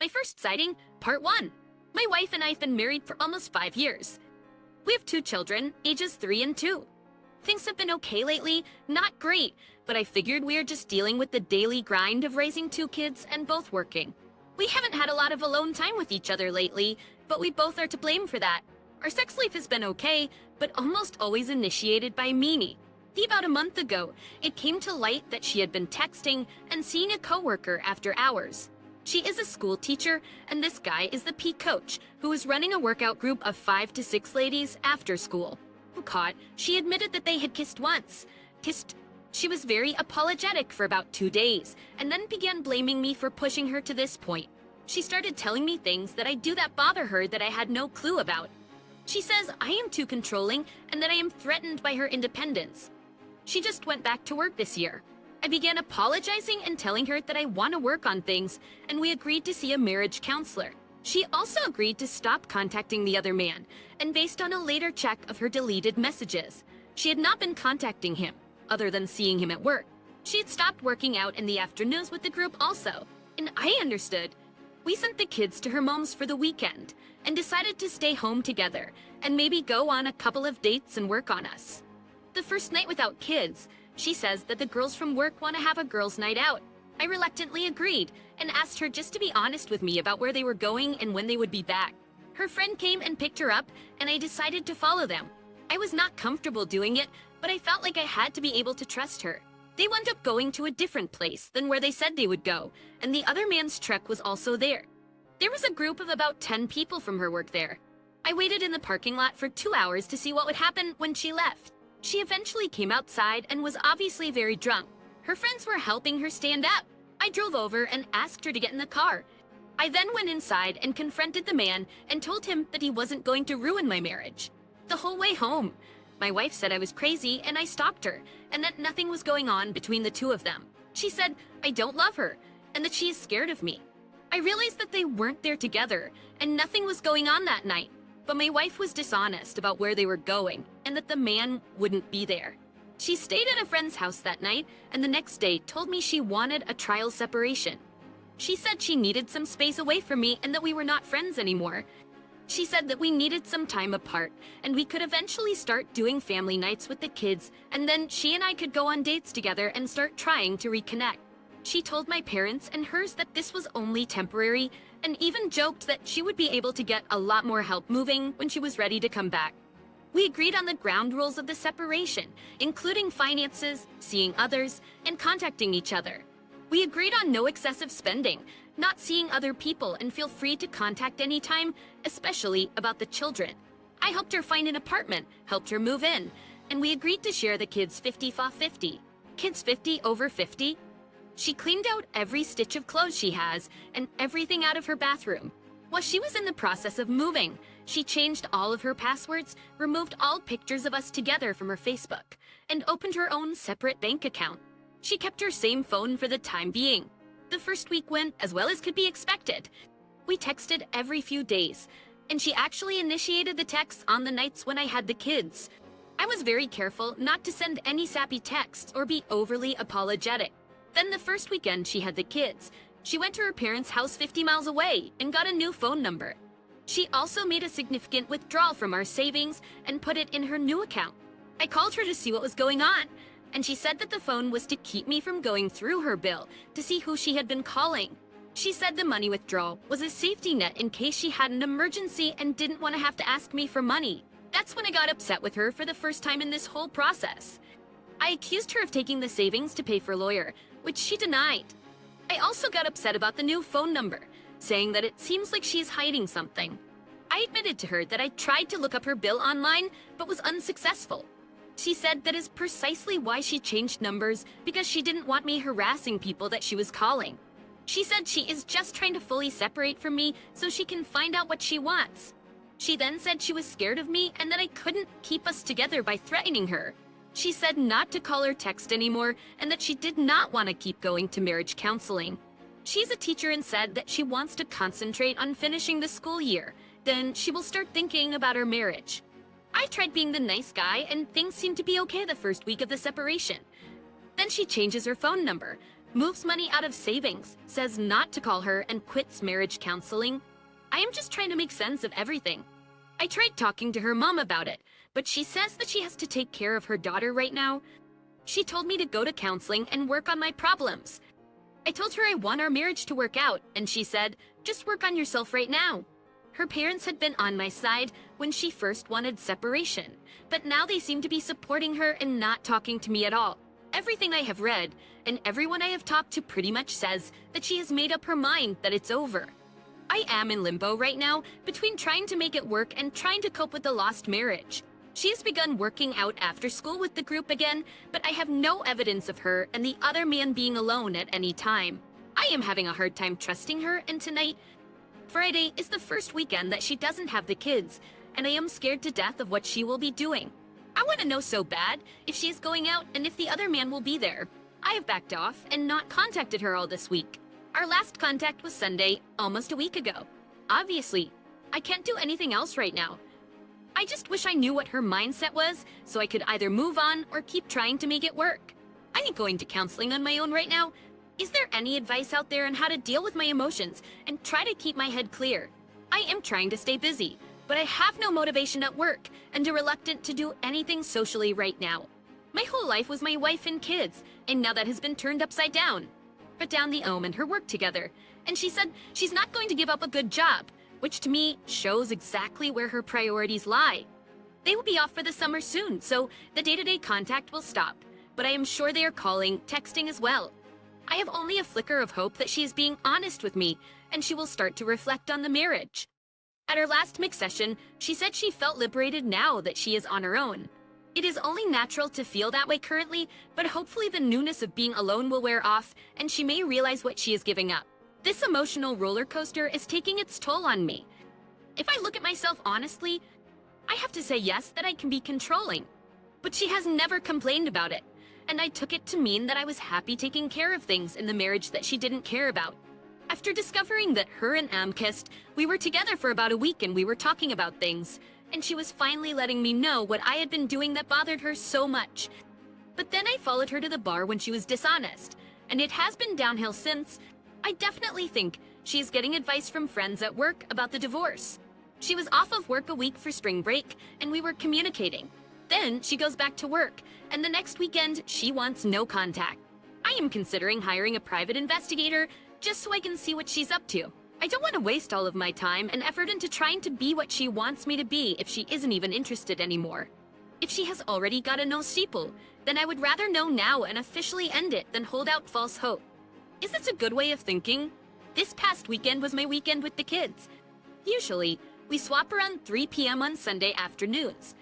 My first sighting, part 1. My wife and I have been married for almost 5 years. We have 2 children, ages 3 and 2. Things have been okay lately, not great, but I figured we are just dealing with the daily grind of raising 2 kids and both working. We haven't had a lot of alone time with each other lately, but we both are to blame for that. Our sex life has been okay, but almost always initiated by Mimi. About a month ago, it came to light that she had been texting and seeing a coworker after hours. She is a school teacher, and this guy is the PE coach, who is running a workout group of 5 to 6 ladies after school. Caught, she admitted that they had kissed once. She was very apologetic for about 2 days, and then began blaming me for pushing her to this point. She started telling me things that I do that bother her that I had no clue about. She says I am too controlling and that I am threatened by her independence. She just went back to work this year. I began apologizing and telling her that I want to work on things, and we agreed to see a marriage counselor. She also agreed to stop contacting the other man, and based on a later check of her deleted messages, she had not been contacting him, other than seeing him at work. She had stopped working out in the afternoons with the group also, and I understood. We sent the kids to her mom's for the weekend, and decided to stay home together, and maybe go on a couple of dates and work on us. The first night without kids, she says that the girls from work want to have a girls' night out. I reluctantly agreed and asked her just to be honest with me about where they were going and when they would be back. Her friend came and picked her up, and I decided to follow them. I was not comfortable doing it, but I felt like I had to be able to trust her. They wound up going to a different place than where they said they would go, and the other man's truck was also there. There was a group of about 10 people from her work there. I waited in the parking lot for 2 hours to see what would happen when she left. She eventually came outside and was obviously very drunk. Her friends were helping her stand up. I drove over and asked her to get in the car. I then went inside and confronted the man and told him that he wasn't going to ruin my marriage. The whole way home, my wife said I was crazy and I stopped her, and that nothing was going on between the two of them. She said I don't love her and that she is scared of me. I realized that they weren't there together and nothing was going on that night, but my wife was dishonest about where they were going and that the man wouldn't be there. She stayed at a friend's house that night, and the next day told me she wanted a trial separation. She said she needed some space away from me and that we were not friends anymore. She said that we needed some time apart, and we could eventually start doing family nights with the kids, and then she and I could go on dates together and start trying to reconnect. She told my parents and hers that this was only temporary, and even joked that she would be able to get a lot more help moving when she was ready to come back. We agreed on the ground rules of the separation, including finances, seeing others, and contacting each other. We agreed on no excessive spending, not seeing other people, and feel free to contact anytime, especially about the children. I helped her find an apartment, helped her move in, and we agreed to share the kids 50-50. Kids 50 over 50. She cleaned out every stitch of clothes she has and everything out of her bathroom. While she was in the process of moving, she changed all of her passwords, removed all pictures of us together from her Facebook, and opened her own separate bank account. She kept her same phone for the time being. The first week went as well as could be expected. We texted every few days, and she actually initiated the texts on the nights when I had the kids. I was very careful not to send any sappy texts or be overly apologetic. Then the first weekend she had the kids, she went to her parents' house 50 miles away and got a new phone number. She also made a significant withdrawal from our savings and put it in her new account. I called her to see what was going on, and she said that the phone was to keep me from going through her bill to see who she had been calling. She said the money withdrawal was a safety net in case she had an emergency and didn't want to have to ask me for money. That's when I got upset with her for the first time in this whole process. I accused her of taking the savings to pay for a lawyer, which she denied. I also got upset about the new phone number, saying that it seems like she is hiding something. I admitted to her that I tried to look up her bill online, but was unsuccessful. She said that is precisely why she changed numbers, because she didn't want me harassing people that she was calling. She said she is just trying to fully separate from me so she can find out what she wants. She then said she was scared of me and that I couldn't keep us together by threatening her. She said not to call or text anymore and that she did not want to keep going to marriage counseling. She's a teacher and said that she wants to concentrate on finishing the school year. Then she will start thinking about her marriage. I tried being the nice guy and things seemed to be okay the first week of the separation. Then she changes her phone number, moves money out of savings, says not to call her, and quits marriage counseling. I am just trying to make sense of everything. I tried talking to her mom about it, but she says that she has to take care of her daughter right now. She told me to go to counseling and work on my problems. I told her I want our marriage to work out, and she said, just work on yourself right now. Her parents had been on my side when she first wanted separation, but now they seem to be supporting her and not talking to me at all. Everything I have read, and everyone I have talked to pretty much says that she has made up her mind that it's over. I am in limbo right now between trying to make it work and trying to cope with the lost marriage. She has begun working out after school with the group again, but I have no evidence of her and the other man being alone at any time. I am having a hard time trusting her, and tonight, Friday, is the first weekend that she doesn't have the kids, and I am scared to death of what she will be doing. I want to know so bad if she is going out and if the other man will be there. I have backed off and not contacted her all this week. Our last contact was Sunday, almost a week ago. Obviously, I can't do anything else right now. I just wish I knew what her mindset was so I could either move on or keep trying to make it work. I ain't going to counseling on my own right now. Is there any advice out there on how to deal with my emotions and try to keep my head clear? I am trying to stay busy, but I have no motivation at work and are reluctant to do anything socially right now. My whole life was my wife and kids, and now that has been turned upside down. Put down the Ohm and her work together, and she said she's not going to give up a good job, which to me shows exactly where her priorities lie. They will be off for the summer soon, so the day-to-day contact will stop, but I am sure they are calling, texting as well. I have only a flicker of hope that she is being honest with me, and she will start to reflect on the marriage. At our last mix session, she said she felt liberated now that she is on her own. It is only natural to feel that way currently, but hopefully the newness of being alone will wear off, and she may realize what she is giving up. This emotional roller coaster is taking its toll on me. If I look at myself honestly, I have to say yes that I can be controlling. But she has never complained about it, and I took it to mean that I was happy taking care of things in the marriage that she didn't care about. After discovering that her and Am kissed, we were together for about a week and we were talking about things, and she was finally letting me know what I had been doing that bothered her so much. But then I followed her to the bar when she was dishonest, and it has been downhill since. I definitely think she is getting advice from friends at work about the divorce. She was off of work a week for spring break, and we were communicating. Then she goes back to work, and the next weekend she wants no contact. I am considering hiring a private investigator just so I can see what she's up to. I don't want to waste all of my time and effort into trying to be what she wants me to be if she isn't even interested anymore. If she has already got a no steeple, then I would rather know now and officially end it than hold out false hope. Is this a good way of thinking? This past weekend was my weekend with the kids. Usually, we swap around 3 p.m. on Sunday afternoons.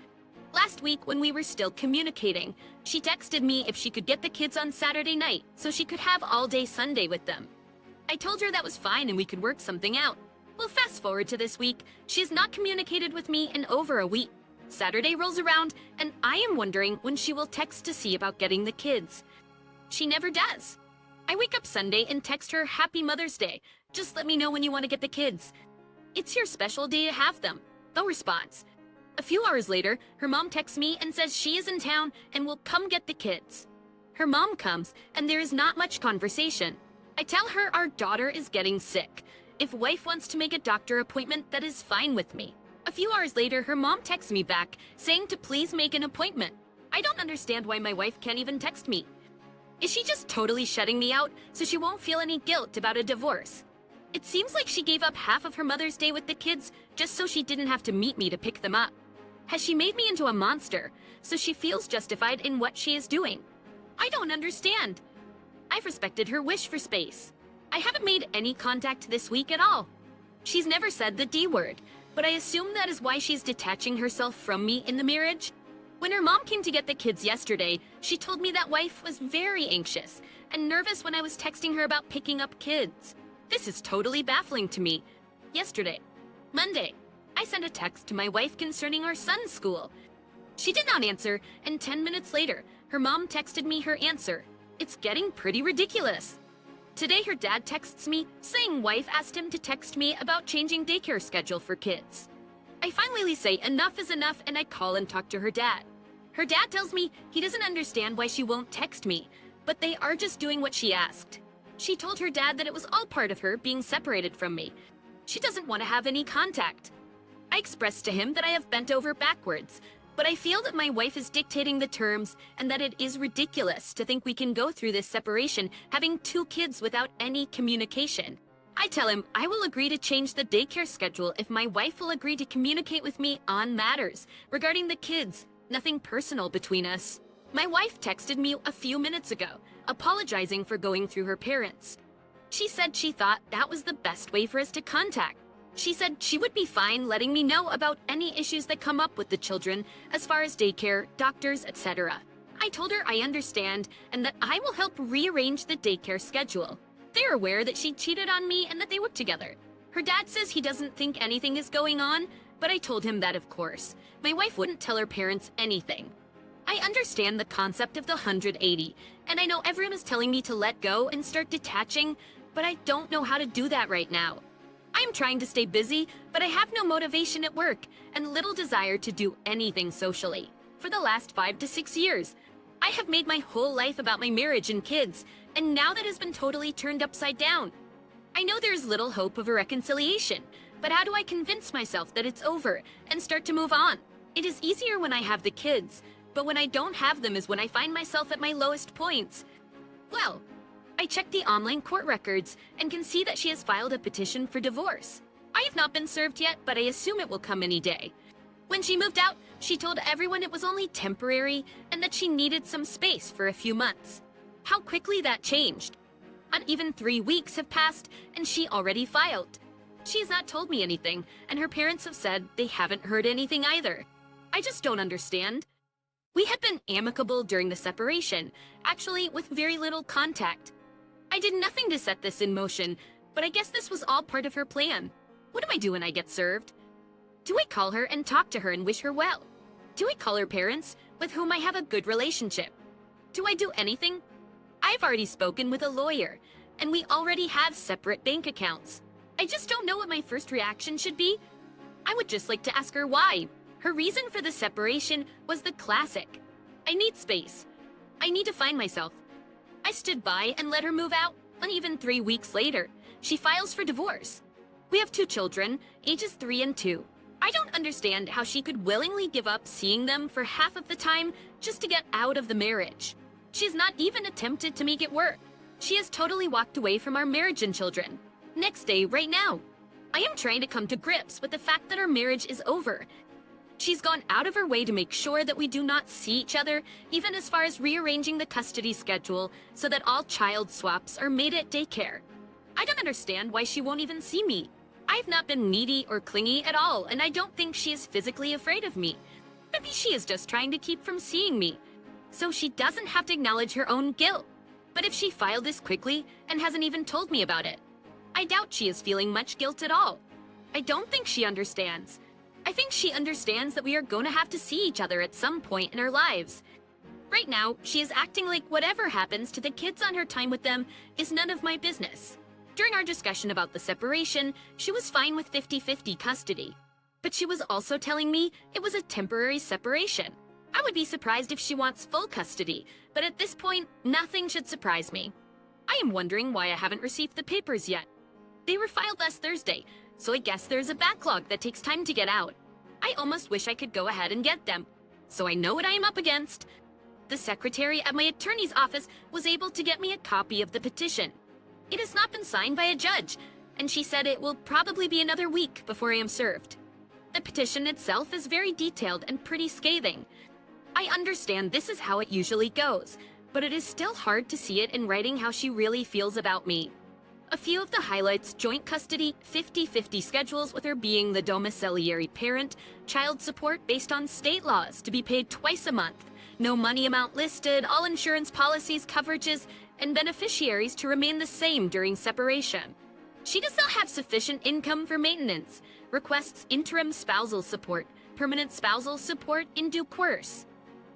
Last week, when we were still communicating, she texted me if she could get the kids on Saturday night so she could have all day Sunday with them. I told her that was fine and we could work something out. Well, fast forward to this week, she has not communicated with me in over a week. Saturday rolls around, and I am wondering when she will text to see about getting the kids. She never does. I wake up Sunday and text her Happy Mother's Day. Just let me know when you want to get the kids. It's your special day to have them. No response. A few hours later, her mom texts me and says she is in town and will come get the kids. Her mom comes, and there is not much conversation. I tell her our daughter is getting sick. If wife wants to make a doctor appointment, that is fine with me. A few hours later, her mom texts me back, saying to please make an appointment. I don't understand why my wife can't even text me. Is she just totally shutting me out so she won't feel any guilt about a divorce? It seems like she gave up half of her Mother's Day with the kids just so she didn't have to meet me to pick them up. Has she made me into a monster so she feels justified in what she is doing? I don't understand. I've respected her wish for space. I haven't made any contact this week at all. She's never said the D word, but I assume that is why she's detaching herself from me in the marriage. When her mom came to get the kids yesterday, she told me that wife was very anxious and nervous when I was texting her about picking up kids. This is totally baffling to me. Yesterday, Monday, I sent a text to my wife concerning our son's school. She did not answer, and 10 minutes later, her mom texted me her answer. It's getting pretty ridiculous. Today, her dad texts me saying wife asked him to text me about changing daycare schedule for kids. I finally say enough is enough, and I call and talk to her dad. Her dad tells me he doesn't understand why she won't text me, but they are just doing what she asked. She told her dad that it was all part of her being separated from me. She doesn't want to have any contact. I expressed to him that I have bent over backwards, but I feel that my wife is dictating the terms and that it is ridiculous to think we can go through this separation having 2 kids without any communication. I tell him I will agree to change the daycare schedule if my wife will agree to communicate with me on matters regarding the kids, nothing personal between us. My wife texted me a few minutes ago, apologizing for going through her parents. She said she thought that was the best way for us to contact. She said she would be fine letting me know about any issues that come up with the children as far as daycare, doctors, etc. I told her I understand and that I will help rearrange the daycare schedule. They're aware that she cheated on me and that they work together. Her dad says he doesn't think anything is going on, but I told him that of course. My wife wouldn't tell her parents anything. I understand the concept of the 180, and I know everyone is telling me to let go and start detaching, but I don't know how to do that right now. I am trying to stay busy, but I have no motivation at work and little desire to do anything socially. For the last 5 to 6 years, I have made my whole life about my marriage and kids, and now that has been totally turned upside down. I know there is little hope of a reconciliation, but how do I convince myself that it's over and start to move on? It is easier when I have the kids, but when I don't have them is when I find myself at my lowest points. Well, I checked the online court records and can see that she has filed a petition for divorce. I have not been served yet, but I assume it will come any day. When she moved out, she told everyone it was only temporary and that she needed some space for a few months. How quickly that changed. Not even 3 weeks have passed and she already filed. She has not told me anything, and her parents have said they haven't heard anything either. I just don't understand. We had been amicable during the separation, actually with very little contact. I did nothing to set this in motion, but I guess this was all part of her plan. What do I do when I get served? Do I call her and talk to her and wish her well? Do I call her parents, with whom I have a good relationship? Do I do anything? I've already spoken with a lawyer, and we already have separate bank accounts. I just don't know what my first reaction should be. I would just like to ask her why. Her reason for the separation was the classic. I need space. I need to find myself. I stood by and let her move out, and even 3 weeks later, she files for divorce. We have 2 children, ages 3 and 2. I don't understand how she could willingly give up seeing them for half of the time just to get out of the marriage. She has not even attempted to make it work. She has totally walked away from our marriage and children. Next day, right now. I am trying to come to grips with the fact that our marriage is over. She's gone out of her way to make sure that we do not see each other, even as far as rearranging the custody schedule so that all child swaps are made at daycare. I don't understand why she won't even see me. I've not been needy or clingy at all, and I don't think she is physically afraid of me. Maybe she is just trying to keep from seeing me, so she doesn't have to acknowledge her own guilt. But if she filed this quickly and hasn't even told me about it, I doubt she is feeling much guilt at all. I don't think she understands. I think she understands that we are going to have to see each other at some point in our lives. Right now, she is acting like whatever happens to the kids on her time with them is none of my business. During our discussion about the separation, she was fine with 50-50 custody. But she was also telling me it was a temporary separation. I would be surprised if she wants full custody, but at this point, nothing should surprise me. I am wondering why I haven't received the papers yet. They were filed last Thursday, so I guess there's a backlog that takes time to get out. I almost wish I could go ahead and get them, so I know what I am up against. The secretary at my attorney's office was able to get me a copy of the petition. It has not been signed by a judge, and she said it will probably be another week before I am served. The petition itself is very detailed and pretty scathing. I understand this is how it usually goes, but it is still hard to see it in writing how she really feels about me. A few of the highlights: joint custody, 50-50 schedules with her being the domiciliary parent, child support based on state laws to be paid twice a month, no money amount listed, all insurance policies, coverages, and beneficiaries to remain the same during separation. She does not have sufficient income for maintenance, requests interim spousal support, permanent spousal support in due course.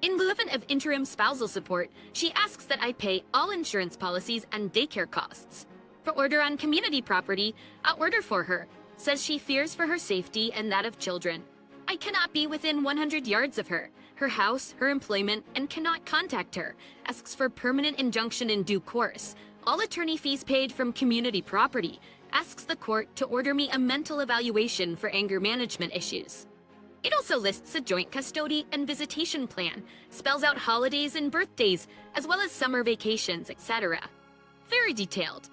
In lieu of interim spousal support, she asks that I pay all insurance policies and daycare costs. For order on community property, I'll order for her, says she fears for her safety and that of children. I cannot be within 100 yards of her, her house, her employment, and cannot contact her. Asks for permanent injunction in due course. All attorney fees paid from community property. Asks the court to order me a mental evaluation for anger management issues. It also lists a joint custody and visitation plan, spells out holidays and birthdays, as well as summer vacations, etc. Very detailed.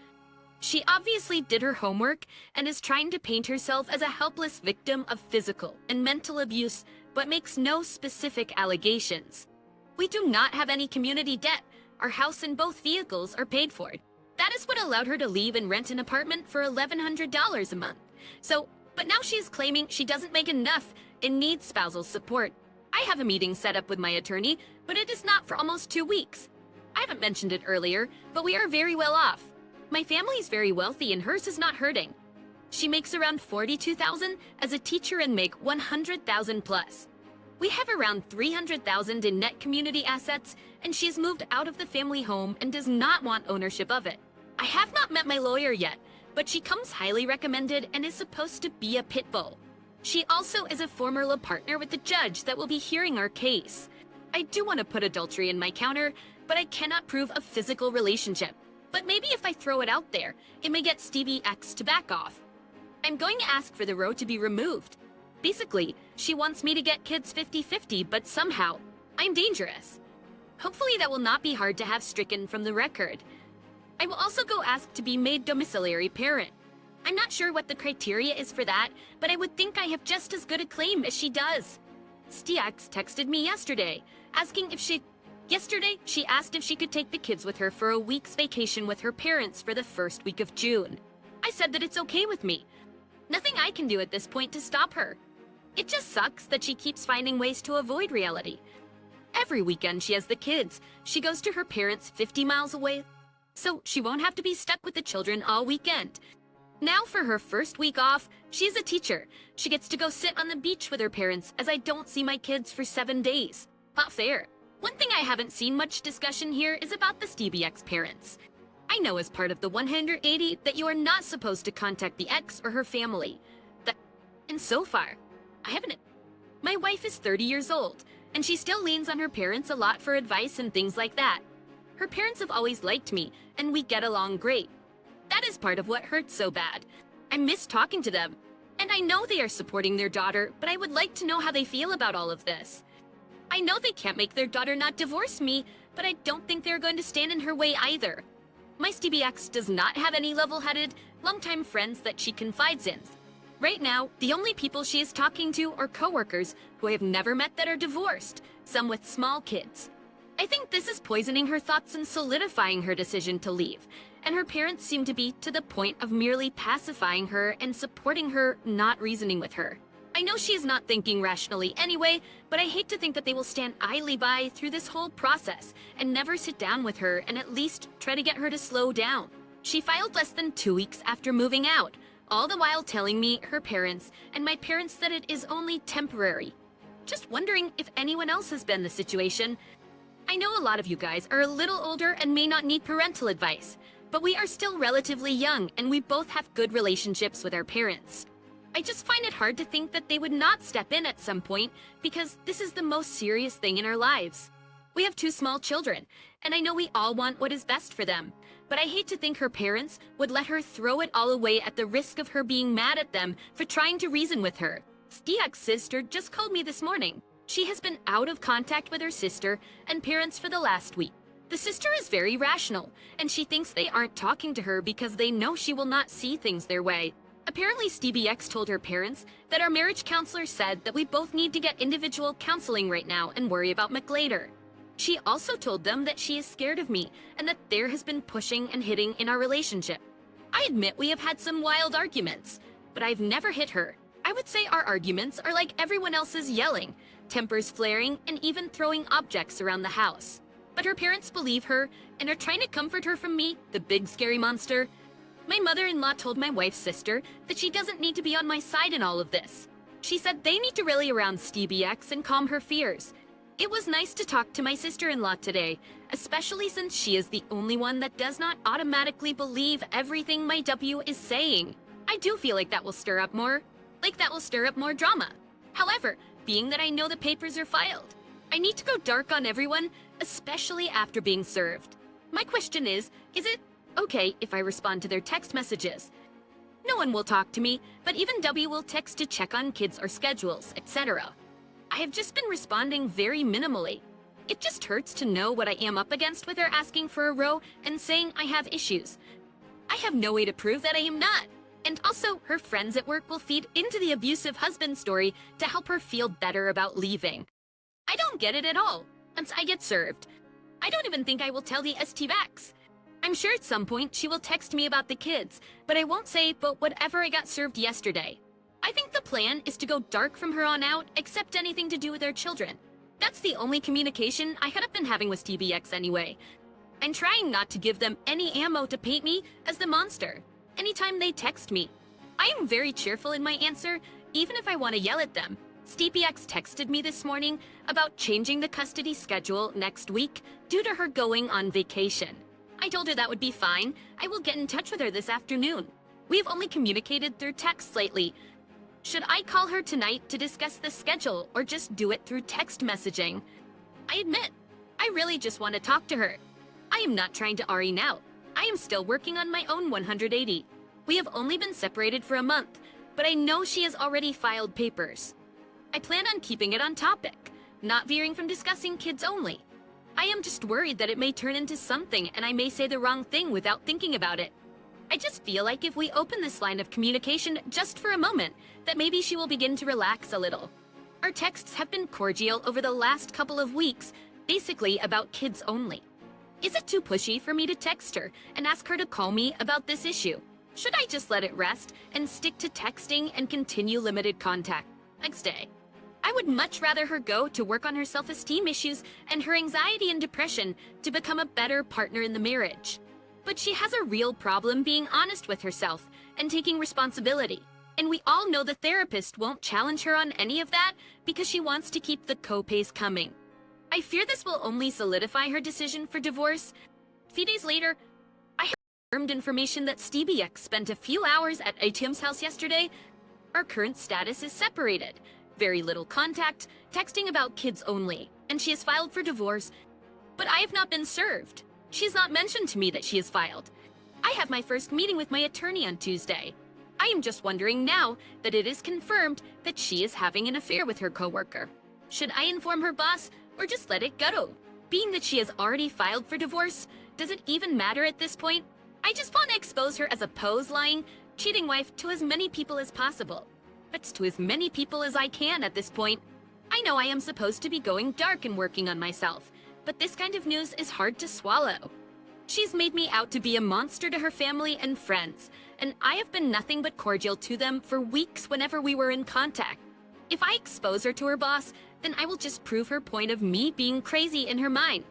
She obviously did her homework and is trying to paint herself as a helpless victim of physical and mental abuse, but makes no specific allegations. We do not have any community debt. Our house and both vehicles are paid for. That is what allowed her to leave and rent an apartment for $1,100 a month. But now she is claiming she doesn't make enough and needs spousal support. I have a meeting set up with my attorney, but it is not for almost 2 weeks. I haven't mentioned it earlier, but we are very well off. My family is very wealthy and hers is not hurting. She makes around $42,000 as a teacher and make $100,000 plus. We have around $300,000 in net community assets, and she has moved out of the family home and does not want ownership of it. I have not met my lawyer yet, but she comes highly recommended and is supposed to be a pit bull. She also is a former law partner with the judge that will be hearing our case. I do want to put adultery in my counter, but I cannot prove a physical relationship. But maybe if I throw it out there, it may get Stevie X to back off. I'm going to ask for the row to be removed. Basically, she wants me to get kids 50-50, but somehow, I'm dangerous. Hopefully that will not be hard to have stricken from the record. I will also go ask to be made domiciliary parent. I'm not sure what the criteria is for that, but I would think I have just as good a claim as she does. Stx texted me yesterday, asking if Yesterday, she asked if she could take the kids with her for a week's vacation with her parents for the first week of June. I said that it's okay with me. Nothing I can do at this point to stop her. It just sucks that she keeps finding ways to avoid reality. Every weekend she has the kids. She goes to her parents 50 miles away, so she won't have to be stuck with the children all weekend. Now for her first week off, she's a teacher. She gets to go sit on the beach with her parents as I don't see my kids for 7 days. Not fair. One thing I haven't seen much discussion here is about the Stevie X parents. I know as part of the 180 that you are not supposed to contact the ex or her family. And so far, I haven't. My wife is 30 years old, and she still leans on her parents a lot for advice and things like that. Her parents have always liked me, and we get along great. That is part of what hurts so bad. I miss talking to them, and I know they are supporting their daughter, but I would like to know how they feel about all of this. I know they can't make their daughter not divorce me, but I don't think they're going to stand in her way either. My Stevie X does not have any level-headed, longtime friends that she confides in. Right now, the only people she is talking to are coworkers who I have never met that are divorced, some with small kids. I think this is poisoning her thoughts and solidifying her decision to leave, and her parents seem to be to the point of merely pacifying her and supporting her, not reasoning with her. I know she is not thinking rationally anyway, but I hate to think that they will stand idly by through this whole process and never sit down with her and at least try to get her to slow down. She filed less than 2 weeks after moving out, all the while telling me, her parents, and my parents that it is only temporary. Just wondering if anyone else has been the situation. I know a lot of you guys are a little older and may not need parental advice, but we are still relatively young and we both have good relationships with our parents. I just find it hard to think that they would not step in at some point because this is the most serious thing in our lives. We have 2 small children, and I know we all want what is best for them, but I hate to think her parents would let her throw it all away at the risk of her being mad at them for trying to reason with her. Stiak's sister just called me this morning. She has been out of contact with her sister and parents for the last week. The sister is very rational, and she thinks they aren't talking to her because they know she will not see things their way. Apparently, Stevie X told her parents that our marriage counselor said that we both need to get individual counseling right now and worry about Mick later. She also told them that she is scared of me and that there has been pushing and hitting in our relationship. I admit we have had some wild arguments, but I've never hit her. I would say our arguments are like everyone else's yelling, tempers flaring, and even throwing objects around the house. But her parents believe her and are trying to comfort her from me, the big scary monster. My mother-in-law told my wife's sister that she doesn't need to be on my side in all of this. She said they need to rally around Stevie X and calm her fears. It was nice to talk to my sister-in-law today, especially since she is the only one that does not automatically believe everything my W is saying. I do feel like that will stir up more drama. However, being that I know the papers are filed, I need to go dark on everyone, especially after being served. My question is it okay if I respond to their text messages? No one will talk to me, but even W will text to check on kids or schedules, etc. I have just been responding very minimally. It just hurts to know what I am up against with her asking for a row and saying I have issues. I have no way to prove that I am not. And also, her friends at work will feed into the abusive husband story to help her feel better about leaving. I don't get it at all, once I get served. I don't even think I will tell the STVAX. I'm sure at some point she will text me about the kids, but I won't say, but whatever I got served yesterday. I think the plan is to go dark from her on out, except anything to do with our children. That's the only communication I had been having with TBX anyway. I'm trying not to give them any ammo to paint me as the monster. Anytime they text me, I am very cheerful in my answer, even if I want to yell at them. STBX texted me this morning about changing the custody schedule next week due to her going on vacation. I told her that would be fine. I will get in touch with her this afternoon. We've only communicated through text lately. Should I call her tonight to discuss the schedule or just do it through text messaging? I admit, I really just want to talk to her. I am not trying to RE now. I am still working on my own 180. We have only been separated for a month, but I know she has already filed papers. I plan on keeping it on topic, not veering from discussing kids only. I am just worried that it may turn into something and I may say the wrong thing without thinking about it. I just feel like if we open this line of communication just for a moment, that maybe she will begin to relax a little. Our texts have been cordial over the last couple of weeks, basically about kids only. Is it too pushy for me to text her and ask her to call me about this issue? Should I just let it rest and stick to texting and continue limited contact next day? I would much rather her go to work on her self-esteem issues and her anxiety and depression to become a better partner in the marriage. But she has a real problem being honest with herself and taking responsibility. And we all know the therapist won't challenge her on any of that because she wants to keep the co-pays coming. I fear this will only solidify her decision for divorce. A few days later, I have confirmed information that STBX spent a few hours at ATM's house yesterday. Our current status is separated. Very little contact, texting about kids only, and she has filed for divorce. But I have not been served. She has not mentioned to me that she has filed. I have my first meeting with my attorney on Tuesday. I am just wondering now that it is confirmed that she is having an affair with her coworker. Should I inform her boss or just let it go? Being that she has already filed for divorce, does it even matter at this point? I just want to expose her as a pose lying, cheating wife to as many people as possible. But to as many people as I can at this point. I know I am supposed to be going dark and working on myself, but this kind of news is hard to swallow. She's made me out to be a monster to her family and friends, and I have been nothing but cordial to them for weeks whenever we were in contact. If I expose her to her boss, then I will just prove her point of me being crazy in her mind.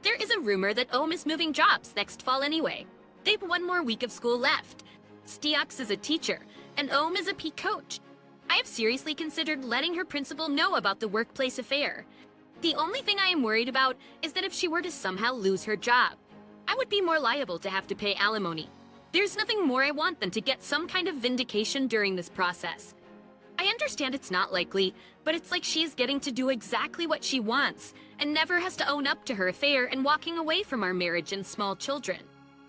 There is a rumor that Ohm is moving jobs next fall anyway. They've one more week of school left. Stiox is a teacher, and Ohm is a PE coach. I have seriously considered letting her principal know about the workplace affair. The only thing I am worried about is that if she were to somehow lose her job, I would be more liable to have to pay alimony. There's nothing more I want than to get some kind of vindication during this process. I understand it's not likely, but it's like she is getting to do exactly what she wants and never has to own up to her affair and walking away from our marriage and small children.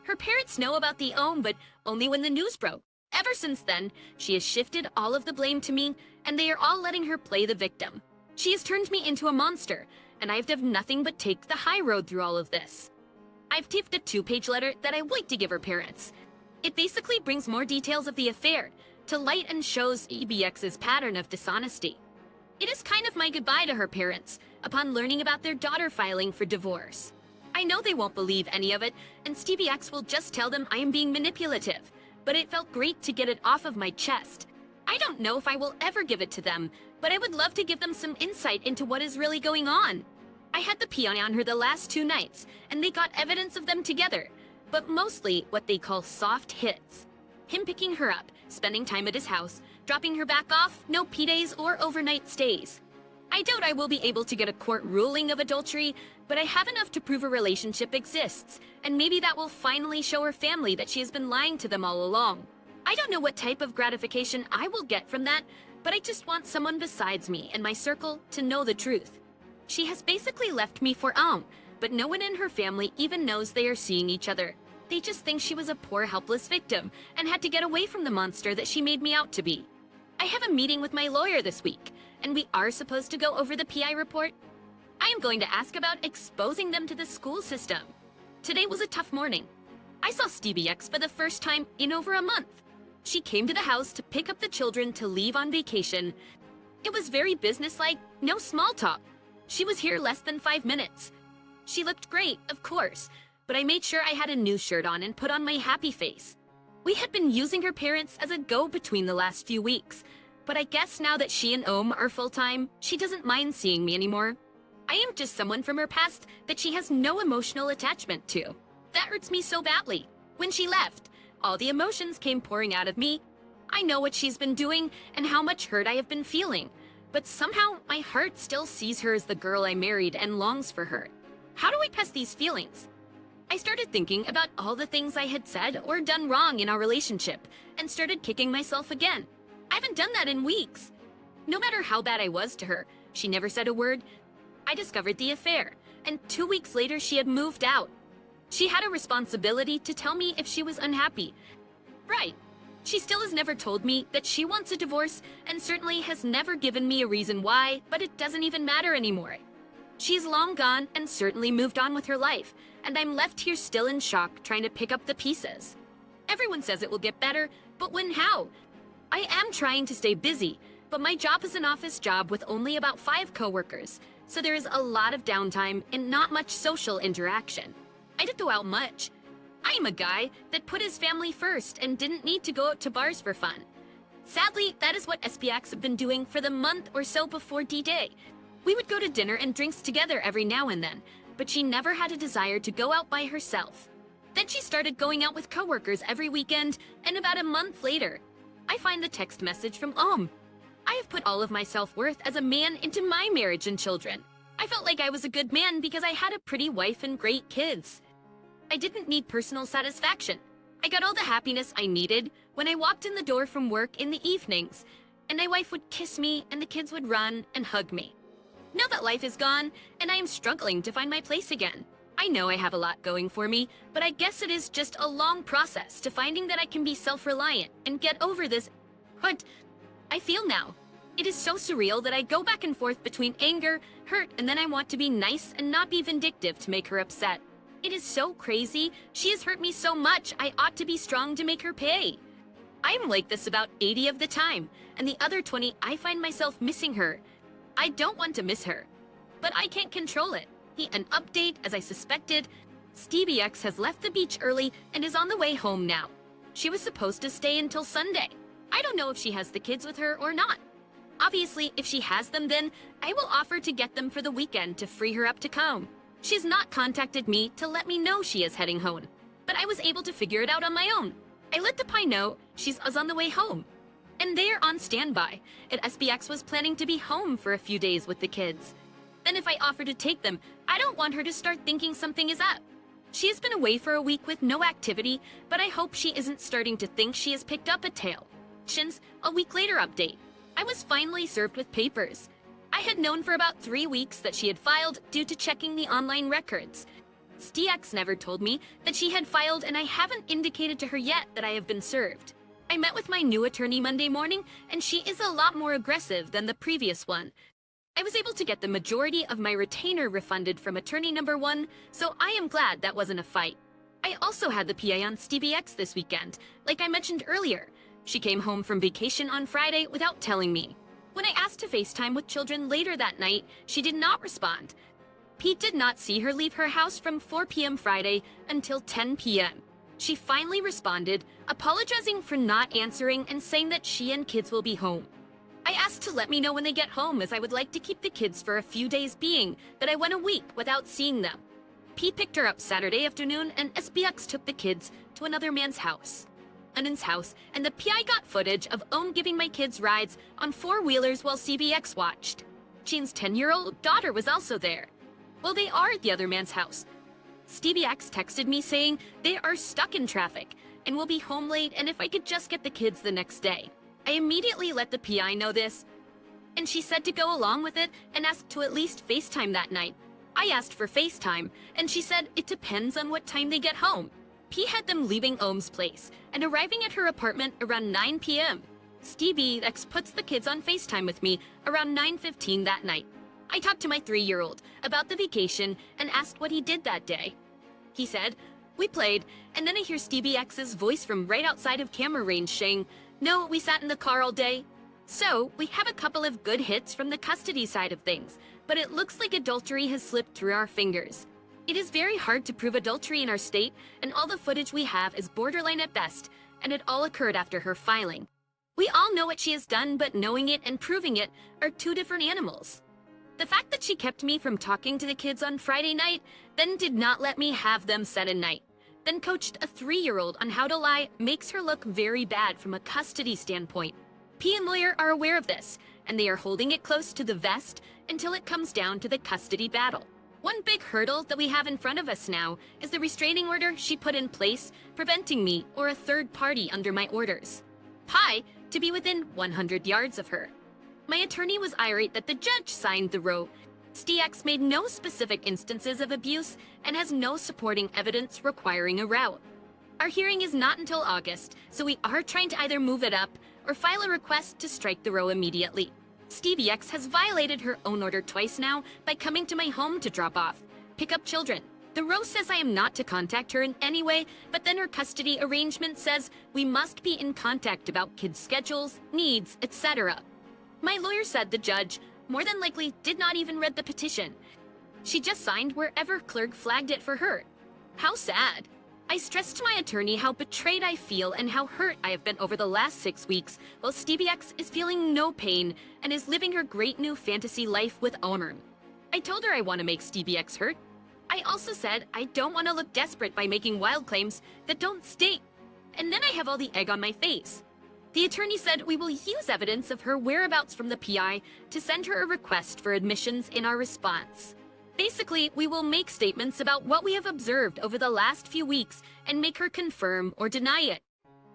Her parents know about the Ohm, but only when the news broke. Ever since then, she has shifted all of the blame to me, and they are all letting her play the victim. She has turned me into a monster, and I have done nothing but take the high road through all of this. I've typed a 2-page letter that I would like to give her parents. It basically brings more details of the affair to light and shows EBX's pattern of dishonesty. It is kind of my goodbye to her parents upon learning about their daughter filing for divorce. I know they won't believe any of it, and STBX will just tell them I am being manipulative, but it felt great to get it off of my chest. I don't know if I will ever give it to them, but I would love to give them some insight into what is really going on. I had the peon on her the last 2 nights, and they got evidence of them together, but mostly what they call soft hits. Him picking her up, spending time at his house, dropping her back off, no P-days or overnight stays. I doubt I will be able to get a court ruling of adultery, but I have enough to prove a relationship exists, and maybe that will finally show her family that she has been lying to them all along. I don't know what type of gratification I will get from that, but I just want someone besides me in my circle to know the truth. She has basically left me for but no one in her family even knows they are seeing each other. They just think she was a poor, helpless victim and had to get away from the monster that she made me out to be. I have a meeting with my lawyer this week, and we are supposed to go over the PI report. I am going to ask about exposing them to the school system. Today was a tough morning. I saw Stevie X for the first time in over a month. She came to the house to pick up the children to leave on vacation. It was very businesslike, no small talk. She was here less than 5 minutes. She looked great, of course, but I made sure I had a new shirt on and put on my happy face. We had been using her parents as a go-between the last few weeks, but I guess now that she and are full-time, she doesn't mind seeing me anymore. I am just someone from her past that she has no emotional attachment to. That hurts me so badly. When she left, all the emotions came pouring out of me. I know what she's been doing and how much hurt I have been feeling, but somehow my heart still sees her as the girl I married and longs for her. How do I pass these feelings? I started thinking about all the things I had said or done wrong in our relationship and started kicking myself again. I haven't done that in weeks. No matter how bad I was to her, she never said a word. I discovered the affair, and 2 weeks later she had moved out. She had a responsibility to tell me if she was unhappy. Right. She still has never told me that she wants a divorce and certainly has never given me a reason why, but it doesn't even matter anymore. She's long gone and certainly moved on with her life, and I'm left here still in shock trying to pick up the pieces. Everyone says it will get better, but when how? I am trying to stay busy, but my job is an office job with only about 5 coworkers, so there is a lot of downtime and not much social interaction. I didn't go out much. I am a guy that put his family first and didn't need to go out to bars for fun. Sadly, that is what SPX have been doing for the month or so before D-Day. We would go to dinner and drinks together every now and then, but she never had a desire to go out by herself. Then she started going out with coworkers every weekend, and about a month later, I find the text message from I have put all of my self-worth as a man into my marriage and children. I felt like I was a good man because I had a pretty wife and great kids. I didn't need personal satisfaction. I got all the happiness I needed when I walked in the door from work in the evenings, and my wife would kiss me and the kids would run and hug me. Now that life is gone, and I am struggling to find my place again. I know I have a lot going for me, but I guess it is just a long process to finding that I can be self-reliant and get over this. What I feel now. It is so surreal that I go back and forth between anger, hurt, and then I want to be nice and not be vindictive to make her upset. It is so crazy. She has hurt me so much, I ought to be strong to make her pay. I am like this about 80 of the time, and the other 20 I find myself missing her. I don't want to miss her, but I can't control it. An update, as I suspected, Stevie X has left the beach early and is on the way home now. She was supposed to stay until Sunday. I don't know if she has the kids with her or not. Obviously, if she has them, then I will offer to get them for the weekend to free her up to come. She has not contacted me to let me know she is heading home, but I was able to figure it out on my own. I let the pie know she's on the way home, and they are on standby. SBX was planning to be home for a few days with the kids. Then if I offer to take them, I don't want her to start thinking something is up. She has been away for a week with no activity, but I hope she isn't starting to think she has picked up a tail. A week later update. I was finally served with papers. I had known for about 3 weeks that she had filed due to checking the online records. STX never told me that she had filed, and I haven't indicated to her yet that I have been served. I met with my new attorney Monday morning, and she is a lot more aggressive than the previous one. I was able to get the majority of my retainer refunded from attorney number 1, so I am glad that wasn't a fight. I also had the PA on Stevie X this weekend, like I mentioned earlier. She came home from vacation on Friday without telling me. When I asked to FaceTime with children later that night, she did not respond. Pete did not see her leave her house from 4 p.m. Friday until 10 p.m. She finally responded, apologizing for not answering and saying that she and kids will be home. I asked to let me know when they get home, as I would like to keep the kids for a few days, being that I went a week without seeing them. Pete picked her up Saturday afternoon, and SBX took the kids to another man's house. Anand's house, and the PI got footage of giving my kids rides on 4-wheelers while CBX watched. Jean's 10-year-old daughter was also there. Well, they are at the other man's house. Stevie X texted me saying they are stuck in traffic and will be home late, and if I could just get the kids the next day. I immediately let the PI know this. and she said to go along with it and asked to at least FaceTime that night. I asked for FaceTime, and she said it depends on what time they get home. P had them leaving Ohm's place and arriving at her apartment around 9 p.m. Stevie X puts the kids on FaceTime with me around 9:15 that night. I talked to my 3-year-old about the vacation and asked what he did that day. He said, "We played," and then I hear Stevie X's voice from right outside of camera range saying, "No, we sat in the car all day." So, we have a couple of good hits from the custody side of things, but it looks like adultery has slipped through our fingers. It is very hard to prove adultery in our state, and all the footage we have is borderline at best, and it all occurred after her filing. We all know what she has done, but knowing it and proving it are two different animals. The fact that she kept me from talking to the kids on Friday night, then did not let me have them Saturday night, then coached a 3-year-old on how to lie makes her look very bad from a custody standpoint. P and lawyer are aware of this, and they are holding it close to the vest until it comes down to the custody battle. One big hurdle that we have in front of us now is the restraining order she put in place, preventing me or a third party under my orders. Pi to be within 100 yards of her. My attorney was irate that the judge signed the row. STX made no specific instances of abuse and has no supporting evidence requiring a row. Our hearing is not until August, so we are trying to either move it up or file a request to strike the row immediately. Stevie X has violated her own order twice now by coming to my home to drop off, pick up children. The row says I am not to contact her in any way, but then her custody arrangement says we must be in contact about kids' schedules, needs, etc. My lawyer said the judge, more than likely, did not even read the petition. She just signed wherever clerk flagged it for her. How sad. I stressed to my attorney how betrayed I feel and how hurt I have been over the last 6 weeks, while Stevie X is feeling no pain and is living her great new fantasy life with Omer. I told her I want to make Stevie X hurt. I also said I don't want to look desperate by making wild claims that don't sting. And then I have all the egg on my face. The attorney said we will use evidence of her whereabouts from the PI to send her a request for admissions in our response. Basically, we will make statements about what we have observed over the last few weeks and make her confirm or deny it.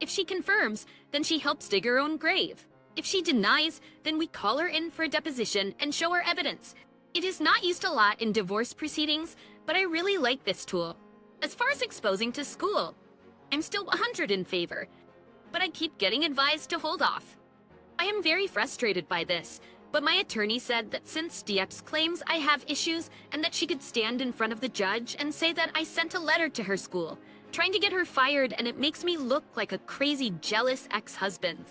If she confirms, then she helps dig her own grave. If she denies, then we call her in for a deposition and show her evidence. It is not used a lot in divorce proceedings, but I really like this tool. As far as exposing to school, I'm still 100 in favor, but I keep getting advised to hold off. I am very frustrated by this, but my attorney said that since DX claims I have issues and that she could stand in front of the judge and say that I sent a letter to her school, trying to get her fired, and it makes me look like a crazy, jealous ex-husband.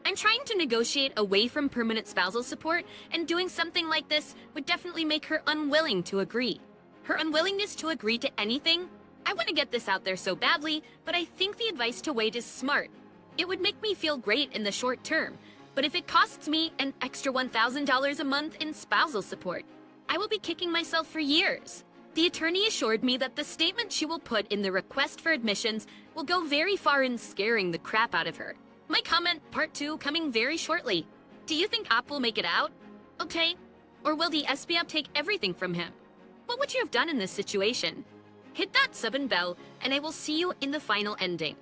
I'm trying to negotiate away from permanent spousal support, and doing something like this would definitely make her unwilling to agree. Her unwillingness to agree to anything? I want to get this out there so badly, but I think the advice to wait is smart. It would make me feel great in the short term, but if it costs me an extra $1,000 a month in spousal support, I will be kicking myself for years. The attorney assured me that the statement she will put in the request for admissions will go very far in scaring the crap out of her. My comment, part 2, coming very shortly. Do you think Op will make it out? Okay. Or will the SBF take everything from him? What would you have done in this situation? Hit that sub and bell, and I will see you in the final ending.